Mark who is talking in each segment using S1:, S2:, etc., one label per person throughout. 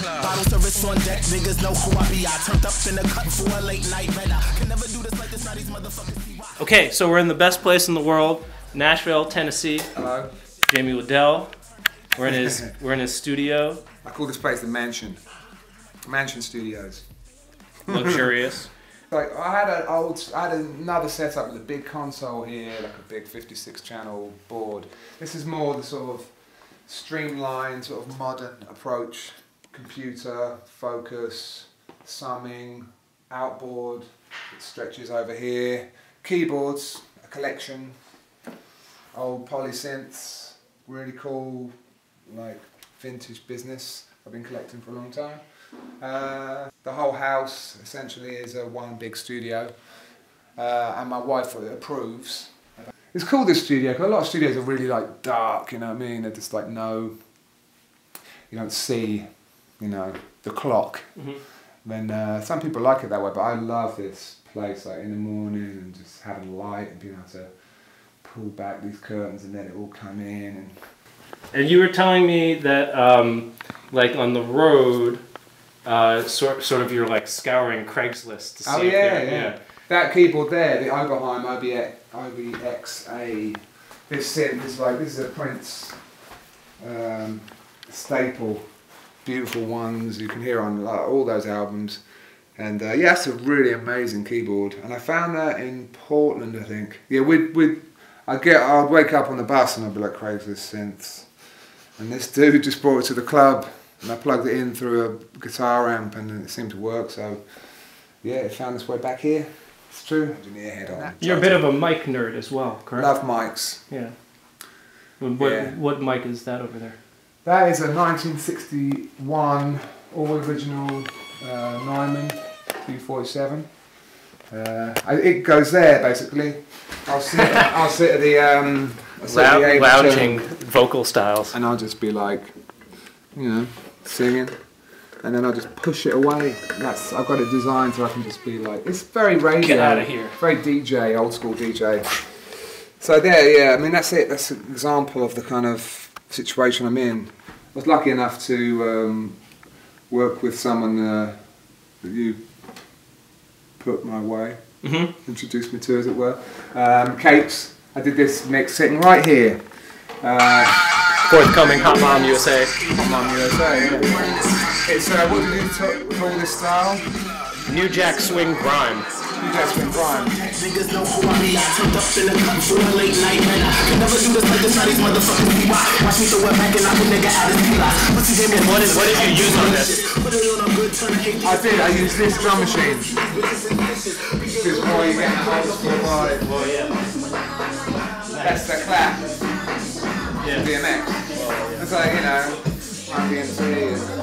S1: club. Bottle service on deck, niggas know who I be. I turned up in the cut for a late night red. I can never do this like this, now these motherfuckers see why.
S2: Okay, so we're in the best place in the world, Nashville, Tennessee.
S3: Hello.
S2: Jamie Lidell. We're in his studio.
S3: I call this place the Mansion. Mansion Studios.
S2: Luxurious.
S3: Like I had another setup with a big console here, like a big 56-channel board. This is more the sort of streamlined, sort of modern approach. Computer, focus, summing, outboard. It stretches over here. Keyboards, a collection. Old polysynths, really cool, like vintage business. I've been collecting for a long time. The whole house essentially is one big studio, and my wife approves. It's cool, this studio, because a lot of studios are really like dark, you know what I mean? They're just like you don't see, you know, the clock. Then some people like it that way, but I love this place, like in the morning and just having light and being able to pull back these curtains and let it all come in.
S2: And you were telling me that, like on the road, sort of you're like scouring Craigslist to see
S3: yeah. That keyboard there, the Oberheim OBXA, this is a Prince staple, beautiful ones you can hear on all those albums. And yeah, it's a really amazing keyboard. And I found that in Portland, I think. Yeah, I'd wake up on the bus and I'd be like, Craigslist synths. And this dude just brought it to the club. And I plugged it in through a guitar amp and it seemed to work. So yeah, it found its way back here. It's true.
S2: You're a bit of a mic nerd as well, correct?
S3: Love mics.
S2: Yeah. What mic is that over there?
S3: That is a 1961 all original Neumann 247. It goes there basically. I'll sit at the
S2: lounging vocal styles,
S3: and I'll just be like, you know, singing, and then I'll just push it away. I've got it designed so I can just be like, it's very radio.
S2: Get out of here.
S3: Very DJ, old school DJ. So there, yeah. I mean, that's it. That's an example of the kind of situation I'm in. I was lucky enough to work with someone that you put my way, introduced me to, as it were. Capes. I did this mix sitting right here.
S2: Forthcoming Hot Mom USA.
S3: Hot Mom USA, yeah. It's, what did you call this style?
S2: New Jack Swing Grime.
S3: New Jack Swing Grime.
S1: Niggas know who I be. I turned up in the cut for a late night red. I can never do this like this, now these motherfuckers see why. Watch me throw it back and knock a nigga out his P-Line.
S2: What did you use on this?
S3: I used this drum machine. This is more you get a whole school vibe.
S2: Oh yeah.
S3: That's the clap.
S2: Yeah.
S3: DMX. It's like, you know, DMC.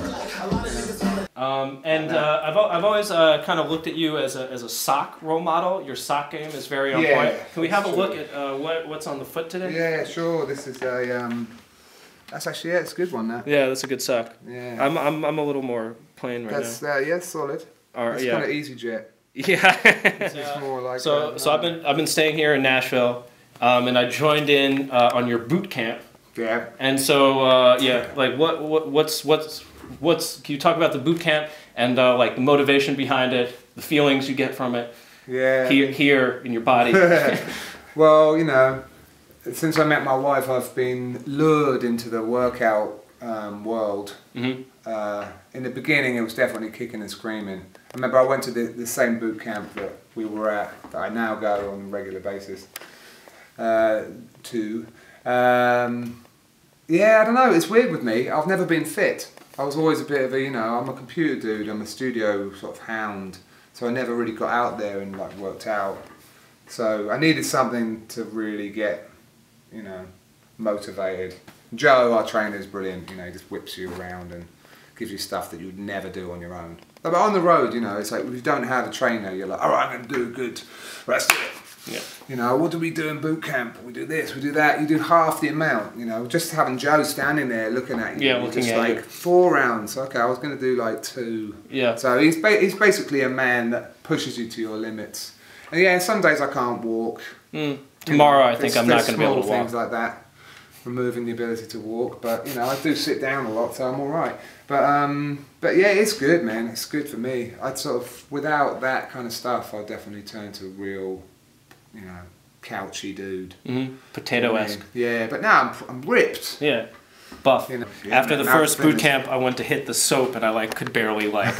S2: I've always kind of looked at you as a sock role model. Your sock game is very on point. Can we have a look at what's on the foot today?
S3: Yeah, sure. This is a that's actually, yeah, it's a good one now.
S2: Yeah, that's a good sock.
S3: Yeah.
S2: I'm a little more plain right now.
S3: Yeah, solid. It's kind of easy jet.
S2: Yeah.
S3: It's more like
S2: so I've been staying here in Nashville, and I joined in on your boot camp.
S3: Yeah.
S2: And so yeah, like what's can you talk about the boot camp and like the motivation behind it, the feelings you get from it?
S3: Yeah.
S2: Here in your body.
S3: Well, you know, since I met my wife, I've been lured into the workout world. In the beginning, it was definitely kicking and screaming. I remember I went to the same boot camp that we were at, that I now go on a regular basis to. Yeah, I don't know, it's weird with me. I've never been fit. I was always a bit of a, you know, I'm a computer dude, I'm a studio sort of hound, so I never really got out there and like worked out. So I needed something to really get, you know, motivated. Joe, our trainer, is brilliant. You know, he just whips you around and gives you stuff that you would never do on your own. But on the road, you know, it's like if you don't have a trainer, you're like, all right, I'm going to do good. Let's do it.
S2: Yeah.
S3: You know, what do we do in boot camp? We do this, we do that. You do half the amount. You know, just having Joe standing there looking at you.
S2: Yeah, looking at
S3: like
S2: you.
S3: 4 rounds. Okay, I was going to do like 2.
S2: Yeah.
S3: So he's basically a man that pushes you to your limits. And yeah, some days I can't walk.
S2: Tomorrow, I think I'm not going to be able to walk.
S3: Things like that. removing the ability to walk, but you know, I do sit down a lot, so I'm all right. But yeah, it's good, man. It's good for me. I'd sort of, without that kind of stuff, I'd definitely turn to a real, you know, couchy dude.
S2: Potato-esque.
S3: Yeah, but now I'm ripped.
S2: Yeah. Buff.
S3: You know, yeah,
S2: after the first boot camp, I went to hit the soap and I like could barely like.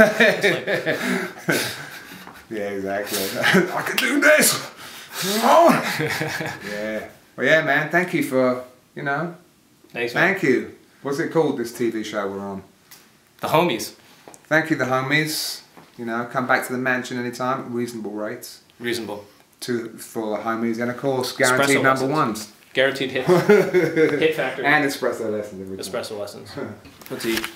S3: Yeah, exactly. I can do this. Yeah. Well, yeah, man. Thank you for, you know.
S2: Thanks, man.
S3: Thank you. What's it called? This TV show we're on.
S2: The Homies.
S3: Thank you, the Homies. You know, come back to the mansion anytime. Reasonable rates.
S2: Reasonable.
S3: For the Homies, and of course, guaranteed
S2: Espresso
S3: number
S2: lessons.
S3: ones.
S2: Guaranteed hit. Hit factor.
S3: And espresso lessons.
S2: Espresso lessons. Let's eat.